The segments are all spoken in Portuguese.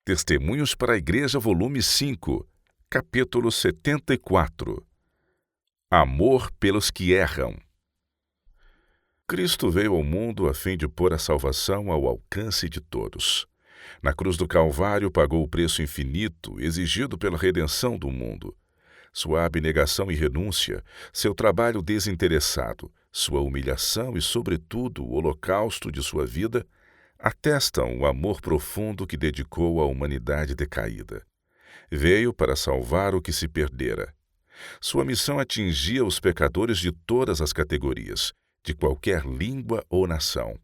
Testemunhos para a Igreja, volume 5, capítulo 74. Amor pelos que erram. Cristo veio ao mundo a fim de pôr a salvação ao alcance de todos. Na cruz do Calvário pagou o preço infinito exigido pela redenção do mundo. Sua abnegação e renúncia, seu trabalho desinteressado, sua humilhação e, sobretudo, o holocausto de sua vida atestam o amor profundo que dedicou à humanidade decaída. Veio para salvar o que se perdera. Sua missão atingia os pecadores de todas as categorias, de qualquer língua ou nação.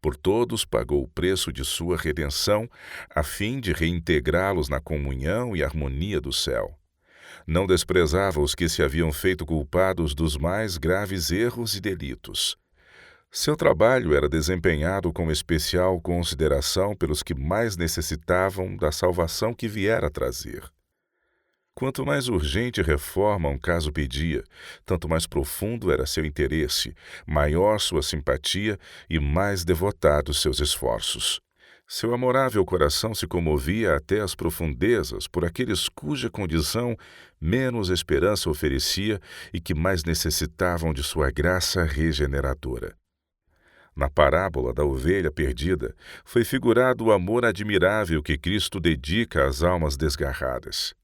Por todos pagou o preço de sua redenção, a fim de reintegrá-los na comunhão e harmonia do céu. Não desprezava os que se haviam feito culpados dos mais graves erros e delitos. Seu trabalho era desempenhado com especial consideração pelos que mais necessitavam da salvação que viera trazer. Quanto mais urgente reforma um caso pedia, tanto mais profundo era seu interesse, maior sua simpatia e mais devotados seus esforços. Seu amorável coração se comovia até as profundezas por aqueles cuja condição menos esperança oferecia e que mais necessitavam de sua graça regeneradora. Na parábola da ovelha perdida, foi figurado o amor admirável que Cristo dedica às almas desgarradas.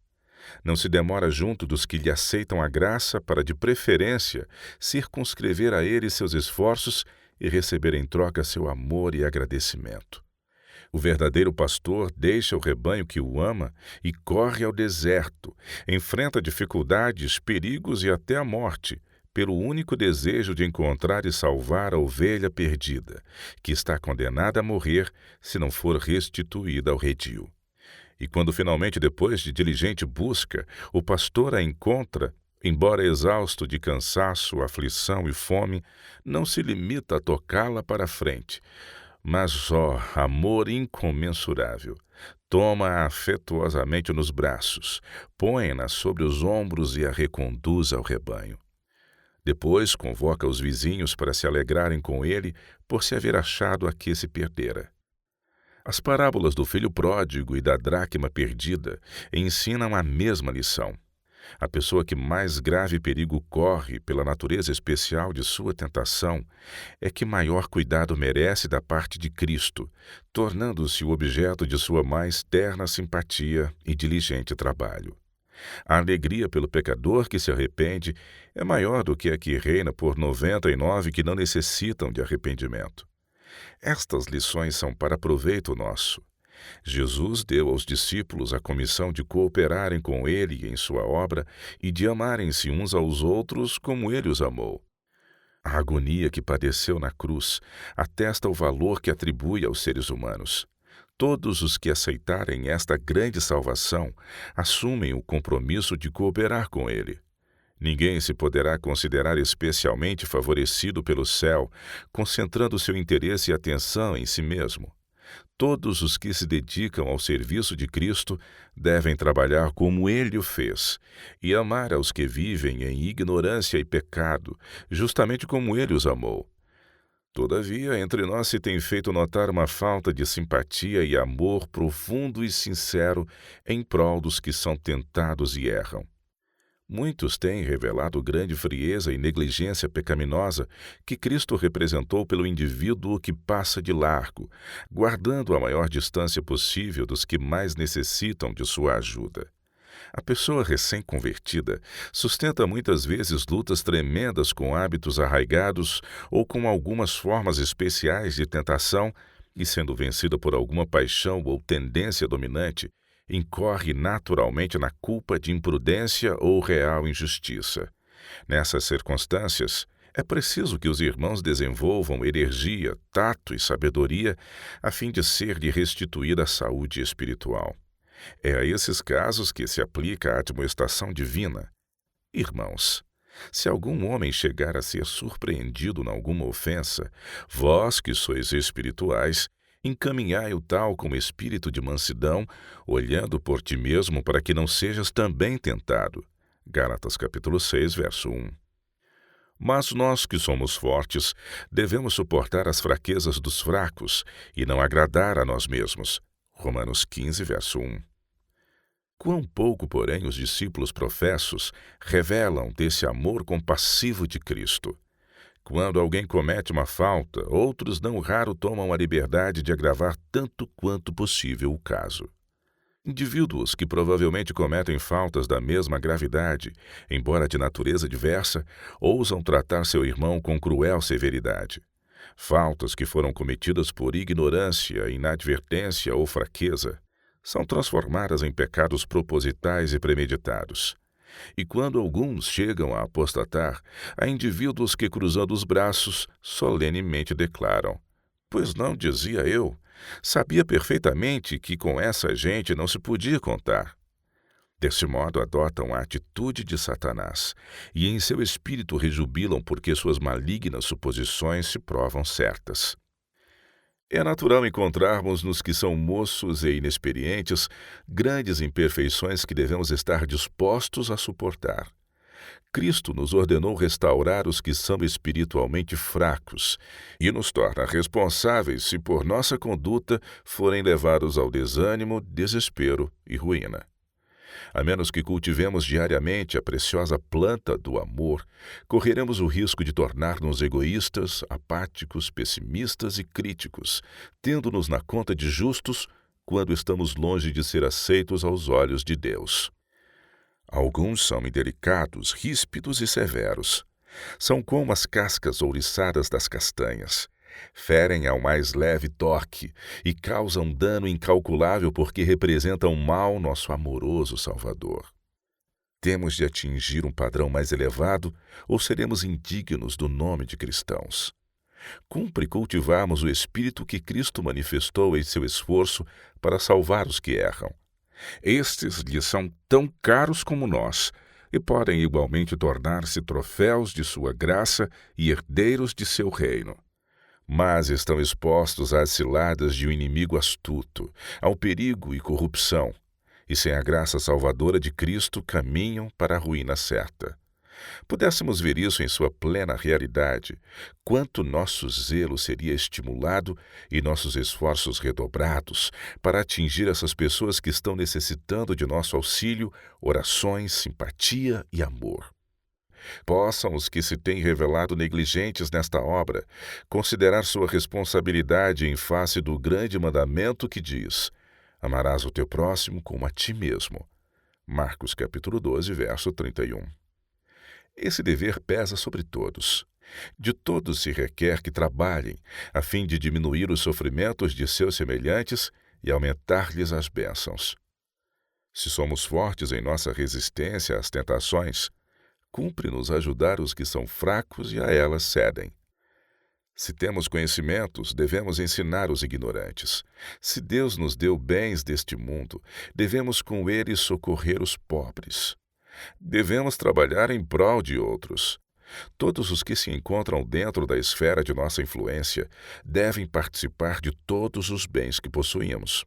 Não se demora junto dos que lhe aceitam a graça para, de preferência, circunscrever a ele seus esforços e receber em troca seu amor e agradecimento. O verdadeiro pastor deixa o rebanho que o ama e corre ao deserto, enfrenta dificuldades, perigos e até a morte, pelo único desejo de encontrar e salvar a ovelha perdida, que está condenada a morrer se não for restituída ao redil. E quando finalmente, depois de diligente busca, o pastor a encontra, embora exausto de cansaço, aflição e fome, não se limita a tocá-la para a frente, mas, amor incomensurável, toma-a afetuosamente nos braços, põe-na sobre os ombros e a reconduz ao rebanho. Depois convoca os vizinhos para se alegrarem com ele por se haver achado a que se perdera. As parábolas do filho pródigo e da dracma perdida ensinam a mesma lição. A pessoa que mais grave perigo corre pela natureza especial de sua tentação é que maior cuidado merece da parte de Cristo, tornando-se o objeto de sua mais terna simpatia e diligente trabalho. A alegria pelo pecador que se arrepende é maior do que a que reina por 99 que não necessitam de arrependimento. Estas lições são para proveito nosso. Jesus deu aos discípulos a comissão de cooperarem com ele em sua obra e de amarem-se uns aos outros como ele os amou. A agonia que padeceu na cruz atesta o valor que atribui aos seres humanos. Todos os que aceitarem esta grande salvação assumem o compromisso de cooperar com ele. Ninguém se poderá considerar especialmente favorecido pelo céu, concentrando seu interesse e atenção em si mesmo. Todos os que se dedicam ao serviço de Cristo devem trabalhar como ele o fez e amar aos que vivem em ignorância e pecado, justamente como ele os amou. Todavia, entre nós se tem feito notar uma falta de simpatia e amor profundo e sincero em prol dos que são tentados e erram. Muitos têm revelado grande frieza e negligência pecaminosa que Cristo representou pelo indivíduo que passa de largo, guardando a maior distância possível dos que mais necessitam de sua ajuda. A pessoa recém-convertida sustenta muitas vezes lutas tremendas com hábitos arraigados ou com algumas formas especiais de tentação e, sendo vencida por alguma paixão ou tendência dominante, incorre naturalmente na culpa de imprudência ou real injustiça. Nessas circunstâncias, é preciso que os irmãos desenvolvam energia, tato e sabedoria a fim de ser-lhe restituída a saúde espiritual. É a esses casos que se aplica a admoestação divina. Irmãos, se algum homem chegar a ser surpreendido em alguma ofensa, vós que sois espirituais, encaminhai o tal com espírito de mansidão, olhando por ti mesmo para que não sejas também tentado. Gálatas capítulo 6, verso 1. Mas nós que somos fortes, devemos suportar as fraquezas dos fracos e não agradar a nós mesmos. Romanos 15, verso 1. Quão pouco, porém, os discípulos professos revelam desse amor compassivo de Cristo. Quando alguém comete uma falta, outros não raro tomam a liberdade de agravar tanto quanto possível o caso. Indivíduos que provavelmente cometem faltas da mesma gravidade, embora de natureza diversa, ousam tratar seu irmão com cruel severidade. Faltas que foram cometidas por ignorância, inadvertência ou fraqueza são transformadas em pecados propositais e premeditados. E quando alguns chegam a apostatar, há indivíduos que, cruzando os braços, solenemente declaram: "Pois não, dizia eu, sabia perfeitamente que com essa gente não se podia contar." Desse modo, adotam a atitude de Satanás, e em seu espírito rejubilam porque suas malignas suposições se provam certas. É natural encontrarmos nos que são moços e inexperientes grandes imperfeições que devemos estar dispostos a suportar. Cristo nos ordenou restaurar os que são espiritualmente fracos e nos torna responsáveis se por nossa conduta forem levados ao desânimo, desespero e ruína. A menos que cultivemos diariamente a preciosa planta do amor, correremos o risco de tornar-nos egoístas, apáticos, pessimistas e críticos, tendo-nos na conta de justos quando estamos longe de ser aceitos aos olhos de Deus. Alguns são indelicados, ríspidos e severos. São como as cascas ouriçadas das castanhas. Ferem ao mais leve toque e causam dano incalculável porque representam mal nosso amoroso Salvador. Temos de atingir um padrão mais elevado ou seremos indignos do nome de cristãos. Cumpre cultivarmos o espírito que Cristo manifestou em seu esforço para salvar os que erram. Estes lhes são tão caros como nós e podem igualmente tornar-se troféus de sua graça e herdeiros de seu reino. Mas estão expostos às ciladas de um inimigo astuto, ao perigo e corrupção, e sem a graça salvadora de Cristo caminham para a ruína certa. Pudéssemos ver isso em sua plena realidade, quanto nosso zelo seria estimulado e nossos esforços redobrados para atingir essas pessoas que estão necessitando de nosso auxílio, orações, simpatia e amor. Possam os que se têm revelado negligentes nesta obra considerar sua responsabilidade em face do grande mandamento que diz: amarás o teu próximo como a ti mesmo. Marcos capítulo 12, verso 31. Esse dever pesa sobre todos. De todos se requer que trabalhem, a fim de diminuir os sofrimentos de seus semelhantes e aumentar-lhes as bênçãos. Se somos fortes em nossa resistência às tentações, cumpre-nos ajudar os que são fracos e a elas cedem. Se temos conhecimentos, devemos ensinar os ignorantes. Se Deus nos deu bens deste mundo, devemos com eles socorrer os pobres. Devemos trabalhar em prol de outros. Todos os que se encontram dentro da esfera de nossa influência devem participar de todos os bens que possuímos.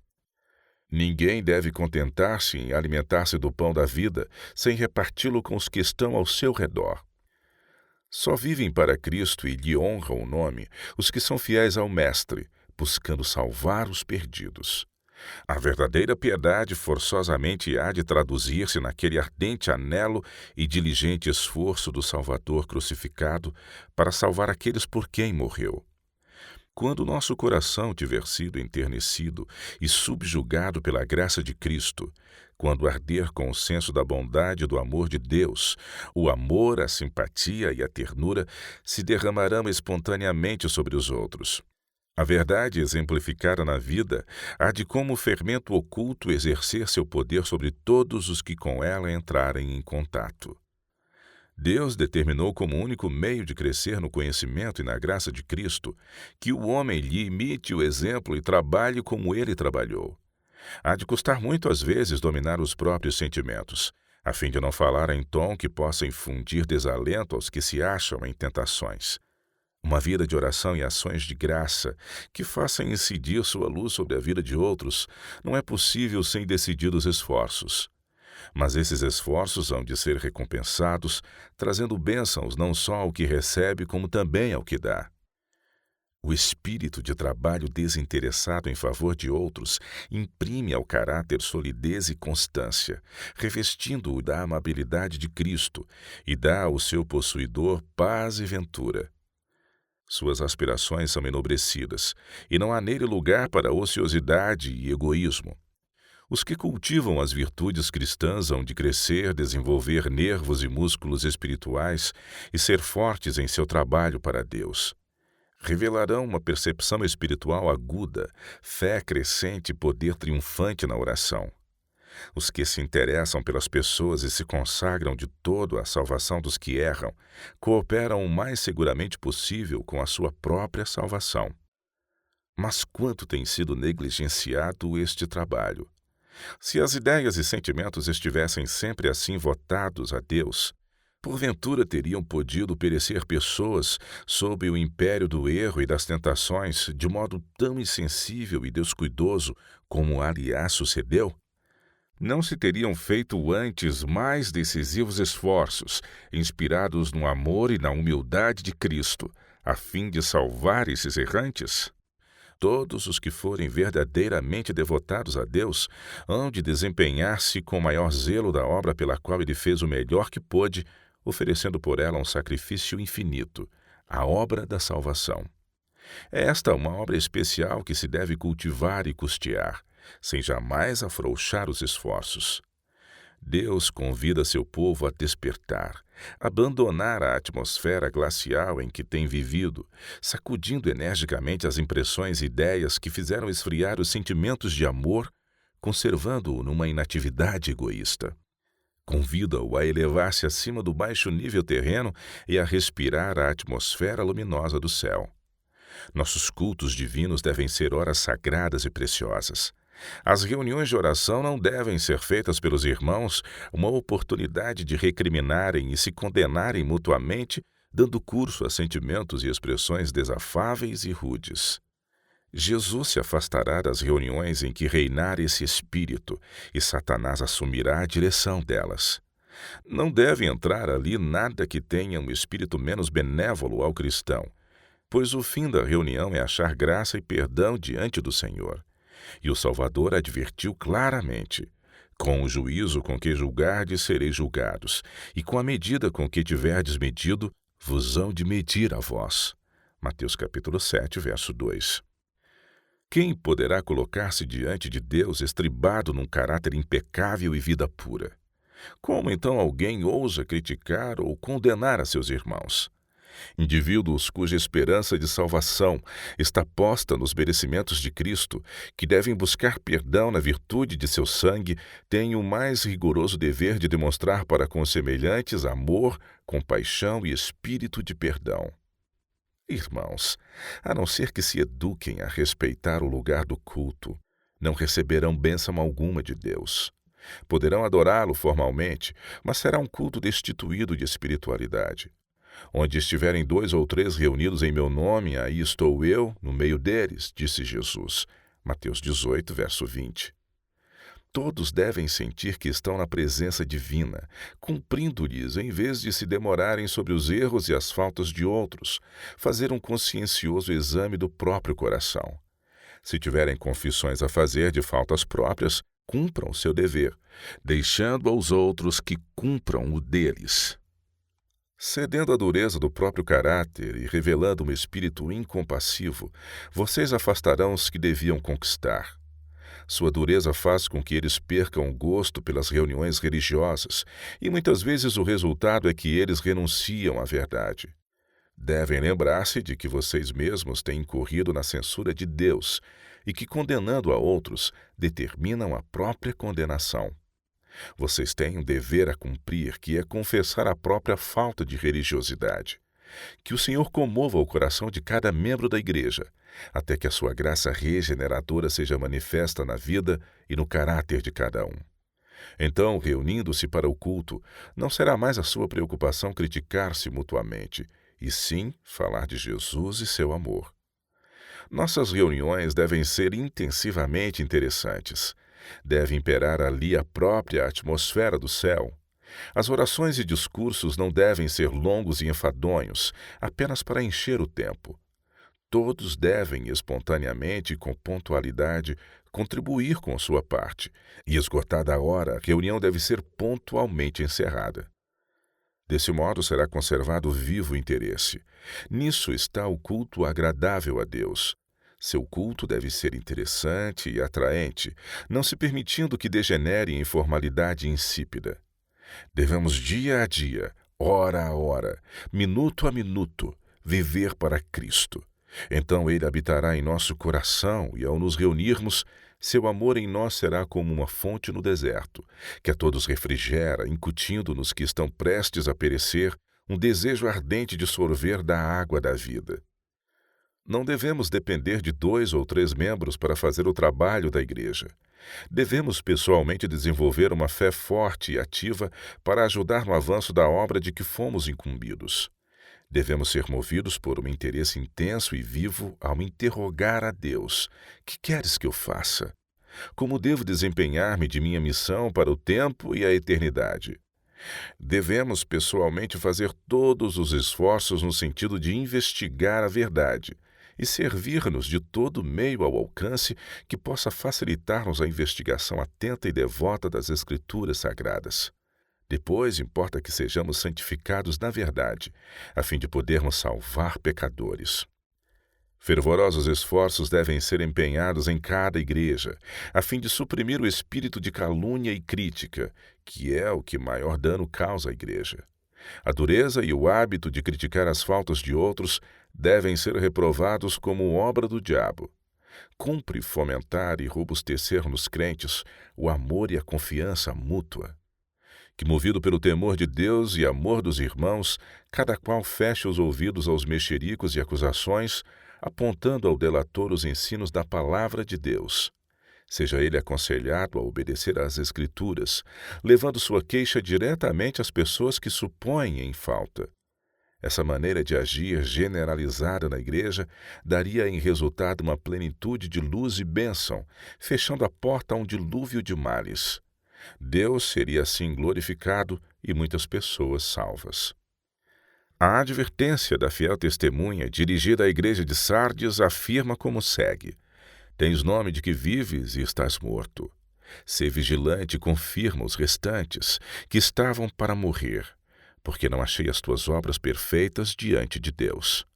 Ninguém deve contentar-se em alimentar-se do pão da vida sem reparti-lo com os que estão ao seu redor. Só vivem para Cristo e lhe honram o nome os que são fiéis ao Mestre, buscando salvar os perdidos. A verdadeira piedade forçosamente há de traduzir-se naquele ardente anelo e diligente esforço do Salvador crucificado para salvar aqueles por quem morreu. Quando nosso coração tiver sido enternecido e subjugado pela graça de Cristo, quando arder com o senso da bondade e do amor de Deus, o amor, a simpatia e a ternura se derramarão espontaneamente sobre os outros. A verdade exemplificada na vida há de como fermento oculto exercer seu poder sobre todos os que com ela entrarem em contato. Deus determinou como único meio de crescer no conhecimento e na graça de Cristo que o homem lhe imite o exemplo e trabalhe como ele trabalhou. Há de custar muito às vezes dominar os próprios sentimentos, a fim de não falar em tom que possa infundir desalento aos que se acham em tentações. Uma vida de oração e ações de graça que façam incidir sua luz sobre a vida de outros não é possível sem decididos esforços. Mas esses esforços hão de ser recompensados, trazendo bênçãos não só ao que recebe, como também ao que dá. O espírito de trabalho desinteressado em favor de outros imprime ao caráter solidez e constância, revestindo-o da amabilidade de Cristo e dá ao seu possuidor paz e ventura. Suas aspirações são enobrecidas, e não há nele lugar para ociosidade e egoísmo. Os que cultivam as virtudes cristãs hão de crescer, desenvolver nervos e músculos espirituais e ser fortes em seu trabalho para Deus. Revelarão uma percepção espiritual aguda, fé crescente e poder triunfante na oração. Os que se interessam pelas pessoas e se consagram de todo à salvação dos que erram, cooperam o mais seguramente possível com a sua própria salvação. Mas quanto tem sido negligenciado este trabalho? Se as ideias e sentimentos estivessem sempre assim votados a Deus, porventura teriam podido perecer pessoas sob o império do erro e das tentações de modo tão insensível e descuidoso como aliás sucedeu? Não se teriam feito antes mais decisivos esforços, inspirados no amor e na humildade de Cristo, a fim de salvar esses errantes? Todos os que forem verdadeiramente devotados a Deus hão de desempenhar-se com maior zelo da obra pela qual Ele fez o melhor que pôde, oferecendo por ela um sacrifício infinito, a obra da salvação. É esta uma obra especial que se deve cultivar e custear, sem jamais afrouxar os esforços. Deus convida seu povo a despertar, abandonar a atmosfera glacial em que tem vivido, sacudindo energicamente as impressões e ideias que fizeram esfriar os sentimentos de amor, conservando-o numa inatividade egoísta. Convida-o a elevar-se acima do baixo nível terreno e a respirar a atmosfera luminosa do céu. Nossos cultos divinos devem ser horas sagradas e preciosas. As reuniões de oração não devem ser feitas pelos irmãos uma oportunidade de recriminarem e se condenarem mutuamente, dando curso a sentimentos e expressões desafáveis e rudes. Jesus se afastará das reuniões em que reinar esse espírito, e Satanás assumirá a direção delas. Não deve entrar ali nada que tenha um espírito menos benévolo ao cristão, pois o fim da reunião é achar graça e perdão diante do Senhor. E o Salvador advertiu claramente: com o juízo com que julgardes sereis julgados, e com a medida com que tiverdes medido, vos hão de medir a vós. Mateus capítulo 7, verso 2. Quem poderá colocar-se diante de Deus estribado num caráter impecável e vida pura? Como então alguém ousa criticar ou condenar a seus irmãos? Indivíduos cuja esperança de salvação está posta nos merecimentos de Cristo, que devem buscar perdão na virtude de seu sangue, têm o mais rigoroso dever de demonstrar para com os semelhantes amor, compaixão e espírito de perdão. Irmãos, a não ser que se eduquem a respeitar o lugar do culto, não receberão bênção alguma de Deus. Poderão adorá-lo formalmente, mas será um culto destituído de espiritualidade. Onde estiverem 2 ou 3 reunidos em meu nome, aí estou eu, no meio deles, disse Jesus. Mateus 18, verso 20. Todos devem sentir que estão na presença divina, cumprindo-lhes em vez de se demorarem sobre os erros e as faltas de outros, fazer um consciencioso exame do próprio coração. Se tiverem confissões a fazer de faltas próprias, cumpram o seu dever, deixando aos outros que cumpram o deles. Cedendo à dureza do próprio caráter e revelando um espírito incompassivo, vocês afastarão os que deviam conquistar. Sua dureza faz com que eles percam o gosto pelas reuniões religiosas, e muitas vezes o resultado é que eles renunciam à verdade. Devem lembrar-se de que vocês mesmos têm incorrido na censura de Deus e que, condenando a outros, determinam a própria condenação. Vocês têm um dever a cumprir, que é confessar a própria falta de religiosidade. Que o Senhor comova o coração de cada membro da igreja, até que a sua graça regeneradora seja manifesta na vida e no caráter de cada um. Então, reunindo-se para o culto, não será mais a sua preocupação criticar-se mutuamente, e sim falar de Jesus e seu amor. Nossas reuniões devem ser intensivamente interessantes. Deve imperar ali a própria atmosfera do céu. As orações e discursos não devem ser longos e enfadonhos, apenas para encher o tempo. todos devem, espontaneamente e com pontualidade, contribuir com sua parte, e esgotada a hora, a reunião deve ser pontualmente encerrada. Desse modo será conservado vivo o interesse. Nisso está o culto agradável a Deus. Seu culto deve ser interessante e atraente, não se permitindo que degenere em formalidade insípida. Devemos dia a dia, hora a hora, minuto a minuto, viver para Cristo. Então Ele habitará em nosso coração e, ao nos reunirmos, seu amor em nós será como uma fonte no deserto, que a todos refrigera, incutindo nos que estão prestes a perecer um desejo ardente de sorver da água da vida. Não devemos depender de 2 ou 3 membros para fazer o trabalho da igreja. Devemos pessoalmente desenvolver uma fé forte e ativa para ajudar no avanço da obra de que fomos incumbidos. Devemos ser movidos por um interesse intenso e vivo ao interrogar a Deus: que queres que eu faça? Como devo desempenhar-me de minha missão para o tempo e a eternidade? Devemos pessoalmente fazer todos os esforços no sentido de investigar a verdade e servir-nos de todo meio ao alcance que possa facilitar-nos a investigação atenta e devota das Escrituras Sagradas. Depois, importa que sejamos santificados na verdade, a fim de podermos salvar pecadores. Fervorosos esforços devem ser empenhados em cada igreja, a fim de suprimir o espírito de calúnia e crítica, que é o que maior dano causa à igreja. A dureza e o hábito de criticar as faltas de outros devem ser reprovados como obra do diabo. Cumpre fomentar e robustecer nos crentes o amor e a confiança mútua. Que, movido pelo temor de Deus e amor dos irmãos, cada qual feche os ouvidos aos mexericos e acusações, apontando ao delator os ensinos da palavra de Deus. Seja ele aconselhado a obedecer às Escrituras, levando sua queixa diretamente às pessoas que supõem em falta. Essa maneira de agir generalizada na igreja daria em resultado uma plenitude de luz e bênção, fechando a porta a um dilúvio de males. Deus seria assim glorificado e muitas pessoas salvas. A advertência da fiel testemunha dirigida à igreja de Sardes afirma como segue: Tens nome de que vives e estás morto. Sê vigilante e confirma os restantes, que estavam para morrer, porque não achei as tuas obras perfeitas diante de Deus.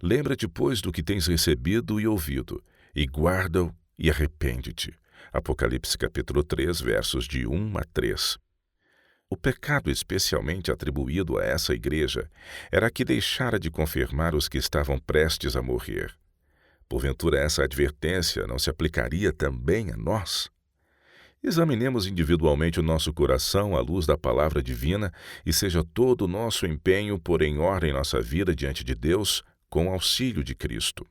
Lembra-te, pois, do que tens recebido e ouvido, e guarda-o e arrepende-te. Apocalipse capítulo 3, versos de 1 a 3. O pecado especialmente atribuído a essa igreja era que deixara de confirmar os que estavam prestes a morrer. Porventura essa advertência não se aplicaria também a nós? Examinemos individualmente o nosso coração à luz da palavra divina e seja todo o nosso empenho pôr em ordem nossa vida diante de Deus com o auxílio de Cristo.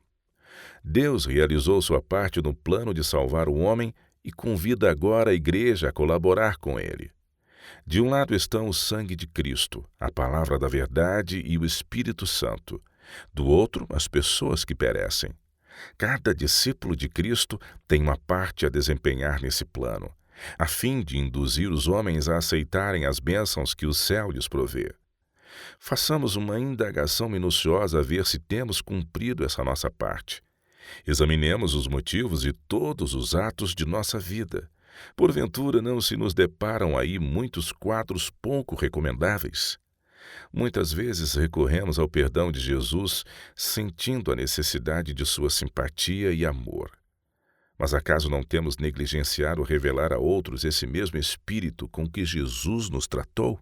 Deus realizou sua parte no plano de salvar o homem e convida agora a igreja a colaborar com ele. De um lado estão o sangue de Cristo, a palavra da verdade e o Espírito Santo. Do outro, as pessoas que perecem. Cada discípulo de Cristo tem uma parte a desempenhar nesse plano, a fim de induzir os homens a aceitarem as bênçãos que o céu lhes provê. Façamos uma indagação minuciosa a ver se temos cumprido essa nossa parte. Examinemos os motivos e todos os atos de nossa vida. Porventura não se nos deparam aí muitos quadros pouco recomendáveis? Muitas vezes recorremos ao perdão de Jesus, sentindo a necessidade de sua simpatia e amor. Mas acaso não temos negligenciado revelar a outros esse mesmo espírito com que Jesus nos tratou?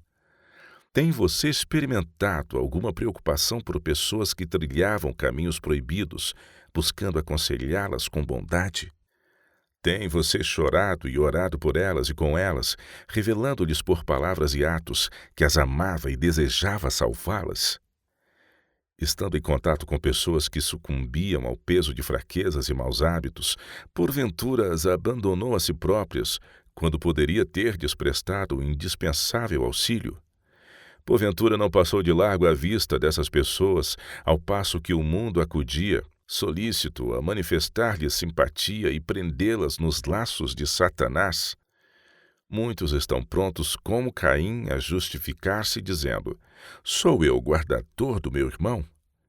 Tem você experimentado alguma preocupação por pessoas que trilhavam caminhos proibidos, buscando aconselhá-las com bondade? Tem você chorado e orado por elas e com elas, revelando-lhes por palavras e atos que as amava e desejava salvá-las? Estando em contato com pessoas que sucumbiam ao peso de fraquezas e maus hábitos, porventura as abandonou a si próprias, quando poderia ter-lhes prestado o indispensável auxílio? Porventura não passou de largo a vista dessas pessoas, ao passo que o mundo acudia, solícito a manifestar-lhes simpatia e prendê-las nos laços de Satanás? Muitos estão prontos, como Caim, a justificar-se, dizendo: Sou eu guardador do meu irmão?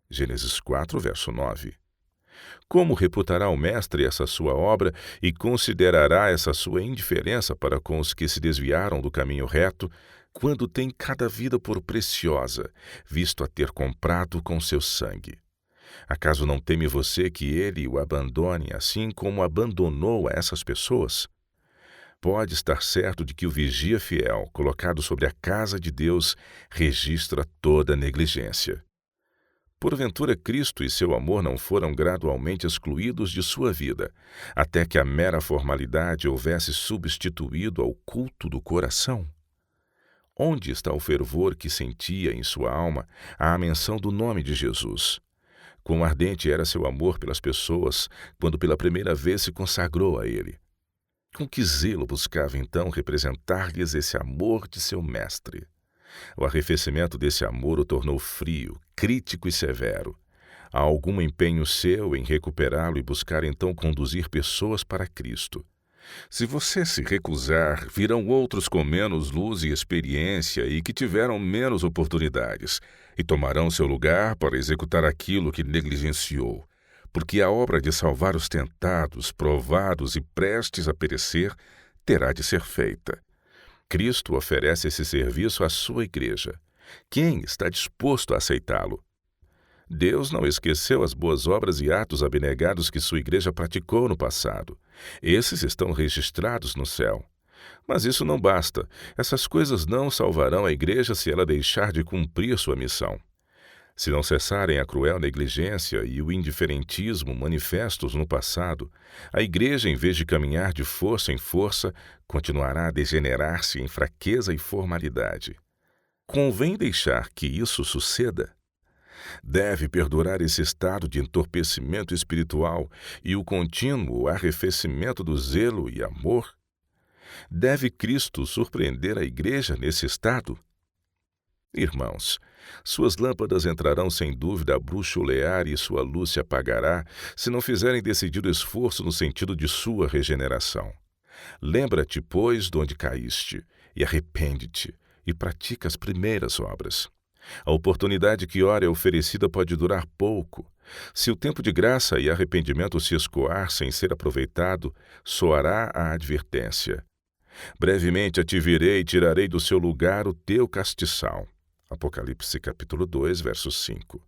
Gênesis 4, verso 9. Como reputará o mestre essa sua obra e considerará essa sua indiferença para com os que se desviaram do caminho reto, quando tem cada vida por preciosa, visto a ter comprado com seu sangue? Acaso não teme você que ele o abandone assim como abandonou a essas pessoas? Pode estar certo de que o vigia fiel, colocado sobre a casa de Deus, registra toda negligência. Porventura Cristo e seu amor não foram gradualmente excluídos de sua vida, até que a mera formalidade houvesse substituído ao culto do coração? Onde está o fervor que sentia em sua alma à menção do nome de Jesus? Quão ardente era seu amor pelas pessoas quando pela primeira vez se consagrou a ele? Com que zelo buscava então representar-lhes esse amor de seu mestre? O arrefecimento desse amor o tornou frio, crítico e severo. Há algum empenho seu em recuperá-lo e buscar então conduzir pessoas para Cristo? Se você se recusar, virão outros com menos luz e experiência e que tiveram menos oportunidades, e tomarão seu lugar para executar aquilo que negligenciou, porque a obra de salvar os tentados, provados e prestes a perecer terá de ser feita. Cristo oferece esse serviço à sua igreja. Quem está disposto a aceitá-lo? Deus não esqueceu as boas obras e atos abnegados que sua igreja praticou no passado. Esses estão registrados no céu. Mas isso não basta. Essas coisas não salvarão a igreja se ela deixar de cumprir sua missão. Se não cessarem a cruel negligência e o indiferentismo manifestos no passado, a igreja, em vez de caminhar de força em força, continuará a degenerar-se em fraqueza e formalidade. Convém deixar que isso suceda? Deve perdurar esse estado de entorpecimento espiritual e o contínuo arrefecimento do zelo e amor? Deve Cristo surpreender a igreja nesse estado? Irmãos, suas lâmpadas entrarão sem dúvida a bruxulear e sua luz se apagará se não fizerem decidido esforço no sentido de sua regeneração. Lembra-te, pois, de onde caíste, e arrepende-te, e pratica as primeiras obras. A oportunidade que ora é oferecida pode durar pouco. Se o tempo de graça e arrependimento se escoar sem ser aproveitado, soará a advertência. Brevemente a te virei e tirarei do seu lugar o teu castiçal. Apocalipse capítulo 2, verso 5.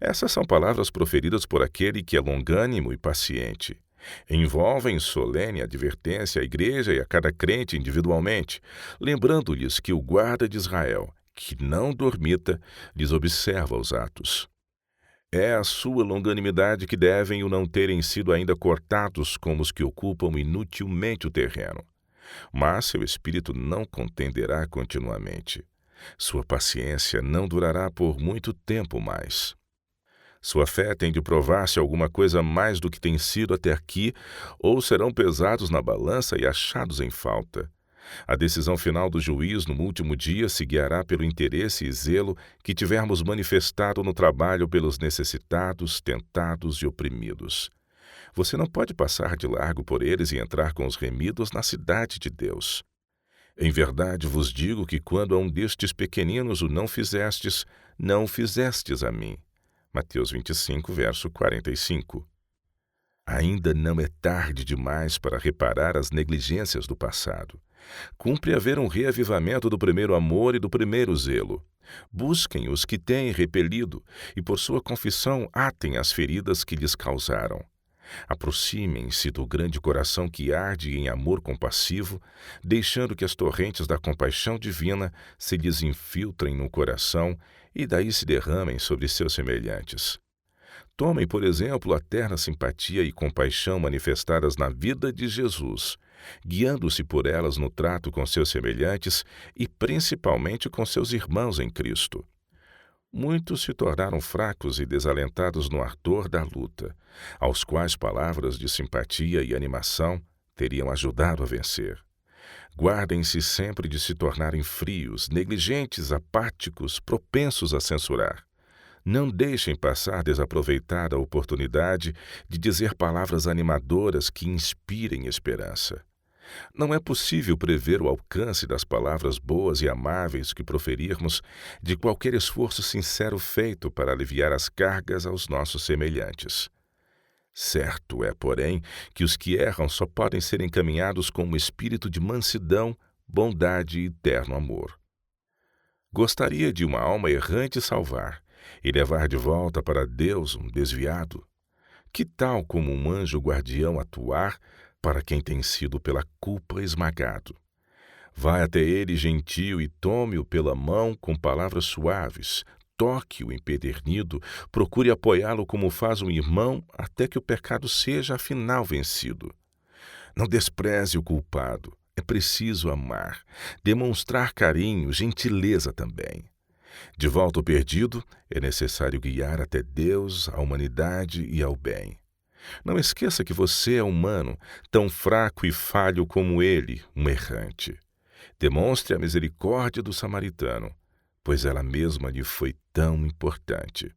Essas são palavras proferidas por aquele que é longânimo e paciente. Envolvem solene advertência à igreja e a cada crente individualmente, lembrando-lhes que o guarda de Israel, que não dormita, lhes observa os atos. É a sua longanimidade que devem o não terem sido ainda cortados como os que ocupam inutilmente o terreno. Mas seu espírito não contenderá continuamente. Sua paciência não durará por muito tempo mais. Sua fé tem de provar-se alguma coisa mais do que tem sido até aqui, ou serão pesados na balança e achados em falta. A decisão final do juiz no último dia se guiará pelo interesse e zelo que tivermos manifestado no trabalho pelos necessitados, tentados e oprimidos. Você não pode passar de largo por eles e entrar com os remidos na cidade de Deus. Em verdade vos digo que quando a um destes pequeninos o não fizestes, não o fizestes a mim. Mateus 25, verso 45. Ainda não é tarde demais para reparar as negligências do passado. Cumpre haver um reavivamento do primeiro amor e do primeiro zelo. Busquem os que têm repelido e por sua confissão atem as feridas que lhes causaram. Aproximem-se do grande coração que arde em amor compassivo, deixando que as torrentes da compaixão divina se lhes infiltrem no coração e daí se derramem sobre seus semelhantes. Tomem, por exemplo, a terna simpatia e compaixão manifestadas na vida de Jesus, guiando-se por elas no trato com seus semelhantes e principalmente com seus irmãos em Cristo. Muitos se tornaram fracos e desalentados no ardor da luta, aos quais palavras de simpatia e animação teriam ajudado a vencer. Guardem-se sempre de se tornarem frios, negligentes, apáticos, propensos a censurar. Não deixem passar desaproveitada a oportunidade de dizer palavras animadoras que inspirem esperança. Não é possível prever o alcance das palavras boas e amáveis que proferirmos de qualquer esforço sincero feito para aliviar as cargas aos nossos semelhantes. Certo é, porém, que os que erram só podem ser encaminhados com um espírito de mansidão, bondade e terno amor. Gostaria de uma alma errante salvar e levar de volta para Deus um desviado? Que tal como um anjo guardião atuar para quem tem sido pela culpa esmagado? Vai até ele gentil e tome-o pela mão com palavras suaves, toque-o empedernido, procure apoiá-lo como faz um irmão até que o pecado seja afinal vencido. Não despreze o culpado, é preciso amar, demonstrar carinho, gentileza também. De volta ao perdido, é necessário guiar até Deus, a humanidade e ao bem. Não esqueça que você é humano, tão fraco e falho como ele, um errante. Demonstre a misericórdia do samaritano, pois ela mesma lhe foi tão importante.